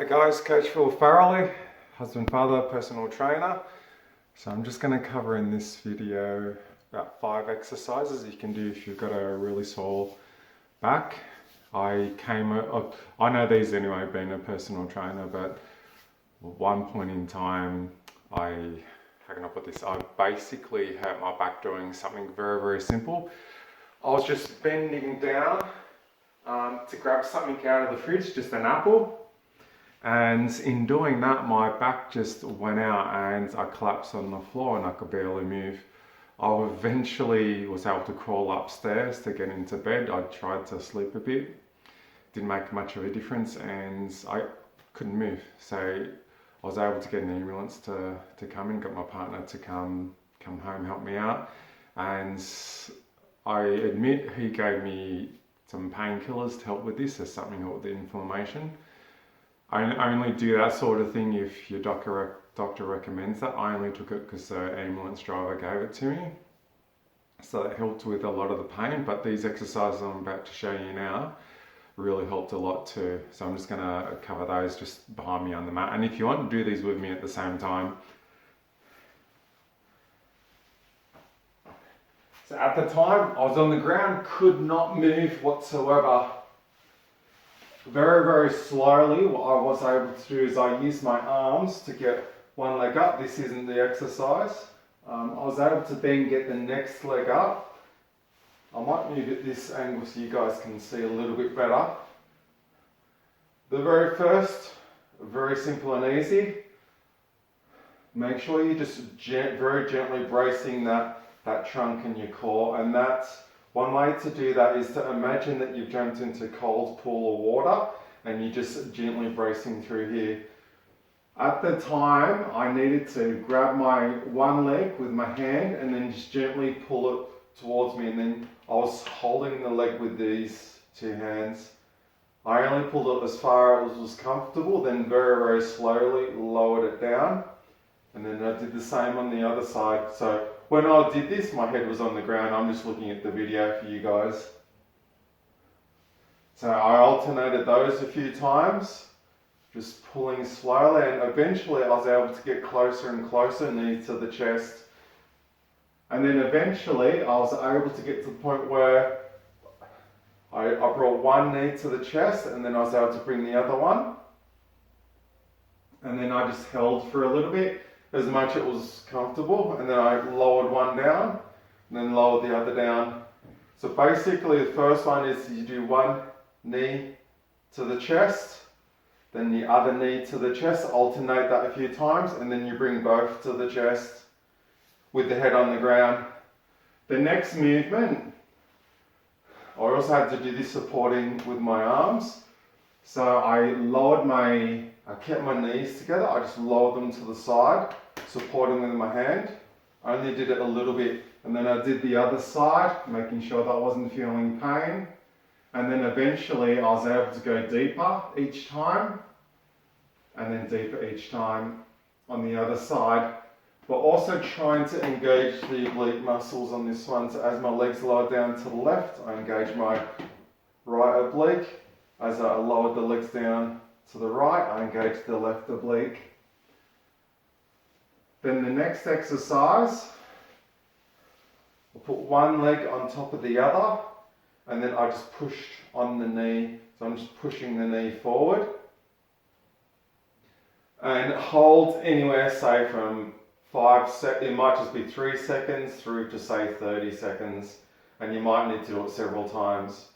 Hi guys, Coach Farrelly, husband, father, personal trainer. So I'm just going to cover in this video about 5 exercises you can do if you've got a really sore back. I know these anyway, being a personal trainer, but at one point in time, how can I put this? I basically had my back doing something very, very simple. I was just bending down to grab something out of the fridge, just an apple. And in doing that, my back just went out and I collapsed on the floor and I could barely move. I eventually was able to crawl upstairs to get into bed. I tried to sleep a bit, didn't make much of a difference, and I couldn't move. So I was able to get an ambulance to come in, got my partner to come home, help me out. And I admit he gave me some painkillers to help with this. There's something called the inflammation. I only do that sort of thing if your doctor recommends that. I only took it because the ambulance driver gave it to me. So that helped with a lot of the pain, but these exercises I'm about to show you now really helped a lot too. So I'm just going to cover those just behind me on the mat. And if you want to do these with me at the same time. So at the time, I was on the ground, could not move whatsoever. Very, very slowly, what I was able to do is I used my arms to get one leg up. This isn't the exercise. I was able to then get the next leg up. I might move at this angle so you guys can see a little bit better. The very first, very simple and easy. Make sure you're just very gently bracing that trunk and your core, and that's one way to do that is to imagine that you've jumped into a cold pool of water and you're just gently bracing through here. At the time, I needed to grab my one leg with my hand and then just gently pull it towards me, and then I was holding the leg with these two hands. I only pulled it as far as was comfortable, then very, very slowly lowered it down, and then I did the same on the other side. So when I did this, my head was on the ground. I'm just looking at the video for you guys. So I alternated those a few times, just pulling slowly, and eventually I was able to get closer and closer, knee to the chest. And then eventually I was able to get to the point where I brought one knee to the chest, and then I was able to bring the other one. And then I just held for a little bit, as much it was comfortable, and then I lowered one down and then lowered the other down. So basically the first one is you do one knee to the chest, then the other knee to the chest, alternate that a few times, and then you bring both to the chest with the head on the ground. The next movement, I also had to do this supporting with my arms. So I kept my knees together, I just lowered them to the side, supporting with my hand. I only did it a little bit, and then I did the other side, making sure that I wasn't feeling pain. And then eventually I was able to go deeper each time, and then deeper each time on the other side, but also trying to engage the oblique muscles on this one. So as my legs lower down to the left, I engage my right oblique. As I lowered the legs down to the right, I engage the left oblique. Then the next exercise, I'll put one leg on top of the other, and then I just pushed on the knee. So I'm just pushing the knee forward. And hold anywhere, say from 5 seconds, it might just be 3 seconds through to say 30 seconds. And you might need to do it several times.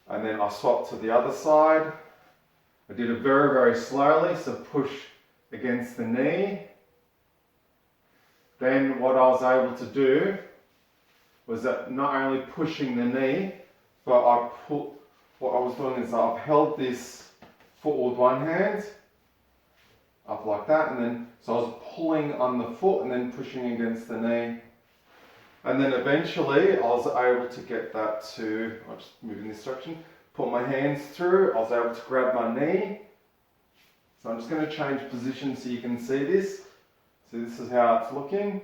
And then I swapped to the other side. I did it very, very slowly, so push against the knee. Then what I was able to do was that not only pushing the knee, but what I was doing is I've held this foot with one hand, up like that, and then, so I was pulling on the foot and then pushing against the knee. And then eventually I was able to get that to, I'll just move in this direction, put my hands through, I was able to grab my knee. So I'm just going to change position so you can see this. So this is how it's looking.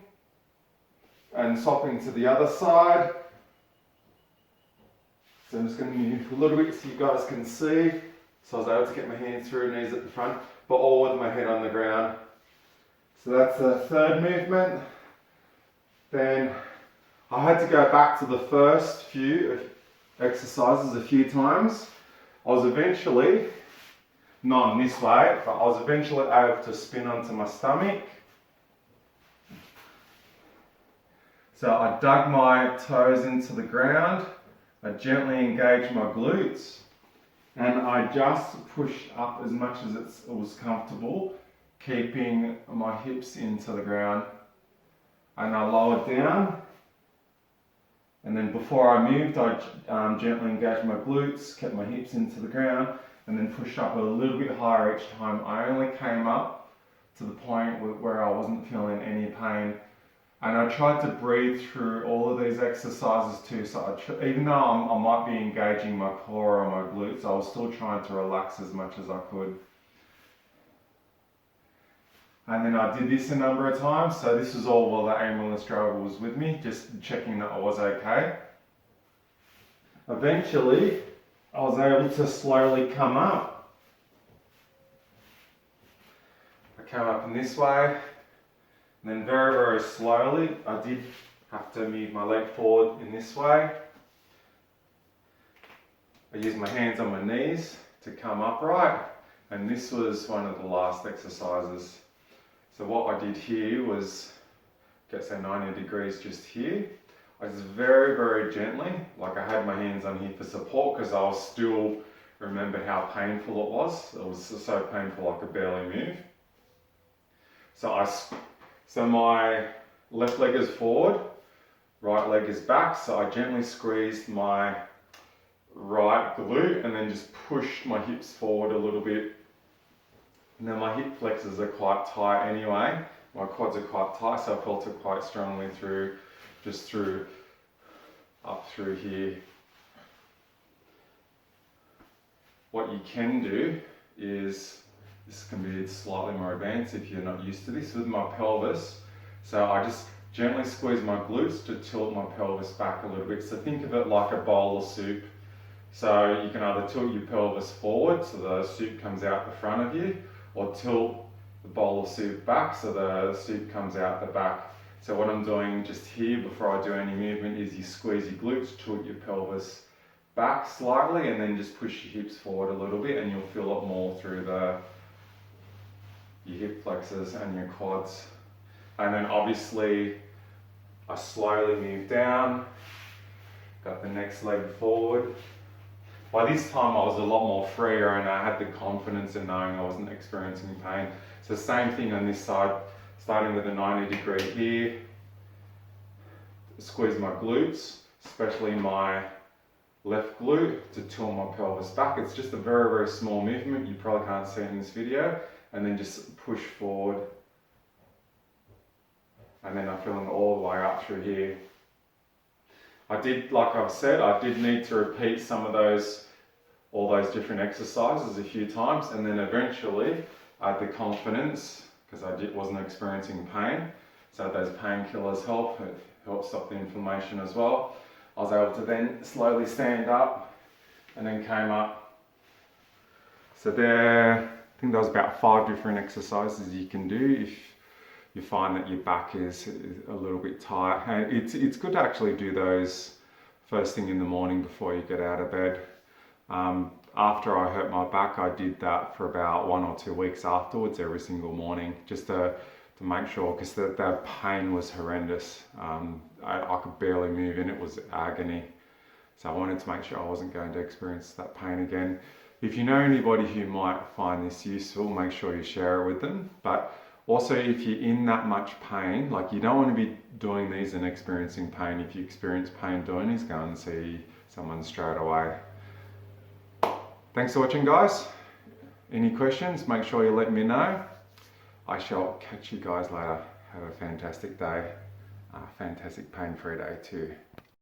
And swapping to the other side. So I'm just going to move a little bit so you guys can see. So I was able to get my hands through, knees at the front, but all with my head on the ground. So that's the third movement. Then I had to go back to the first few exercises a few times. I was eventually, not in this way, but I was eventually able to spin onto my stomach. So I dug my toes into the ground, I gently engaged my glutes, and I just pushed up as much as it was comfortable, keeping my hips into the ground. And I lowered down, and then before I moved, I gently engaged my glutes, kept my hips into the ground, and then pushed up a little bit higher each time. I only came up to the point where I wasn't feeling any pain. And I tried to breathe through all of these exercises too, so even though I might be engaging my core or my glutes, I was still trying to relax as much as I could. And then I did this a number of times, so this was all while the ambulance driver was with me, just checking that I was okay. Eventually, I was able to slowly come up. I came up in this way, and then very, very slowly, I did have to move my leg forward in this way. I used my hands on my knees to come upright, and this was one of the last exercises. So what I did here was get say 90 degrees just here. I just very, very gently, like I had my hands on here for support because I was still remember how painful it was. It was so painful I could barely move. So my left leg is forward, right leg is back. So I gently squeezed my right glute and then just pushed my hips forward a little bit. And then my hip flexors are quite tight anyway. My quads are quite tight, so I felt it quite strongly up through here. What you can do is, this can be slightly more advanced if you're not used to this, with my pelvis. So I just gently squeeze my glutes to tilt my pelvis back a little bit. So think of it like a bowl of soup. So you can either tilt your pelvis forward so the soup comes out the front of you, or tilt the bowl of soup back so the soup comes out the back. So what I'm doing just here before I do any movement is you squeeze your glutes, tilt your pelvis back slightly, and then just push your hips forward a little bit, and you'll feel it more through your hip flexors and your quads. And then obviously I slowly move down, got the next leg forward. By this time I was a lot more freer and I had the confidence in knowing I wasn't experiencing pain. So same thing on this side, starting with a 90 degree here, squeeze my glutes, especially my left glute, to tilt my pelvis back. It's just a very, very small movement, you probably can't see it in this video, and then just push forward. And then I'm feeling all the way up through here. Like I've said, I did need to repeat all those different exercises a few times, and then eventually I had the confidence, because I wasn't experiencing pain, so those painkillers help stop the inflammation as well. I was able to then slowly stand up and then came up. So there, I think there was about 5 different exercises you can do if you find that your back is a little bit tight. And it's good to actually do those first thing in the morning before you get out of bed. After I hurt my back, I did that for about 1 or 2 weeks afterwards, every single morning, just to make sure, because the pain was horrendous. I could barely move and it was agony. So I wanted to make sure I wasn't going to experience that pain again. If you know anybody who might find this useful, make sure you share it with them. But also, if you're in that much pain, like you don't want to be doing these and experiencing pain. If you experience pain doing these, go and see someone straight away. Thanks for watching, guys. Any questions, make sure you let me know. I shall catch you guys later. Have a fantastic day. Fantastic pain-free day too.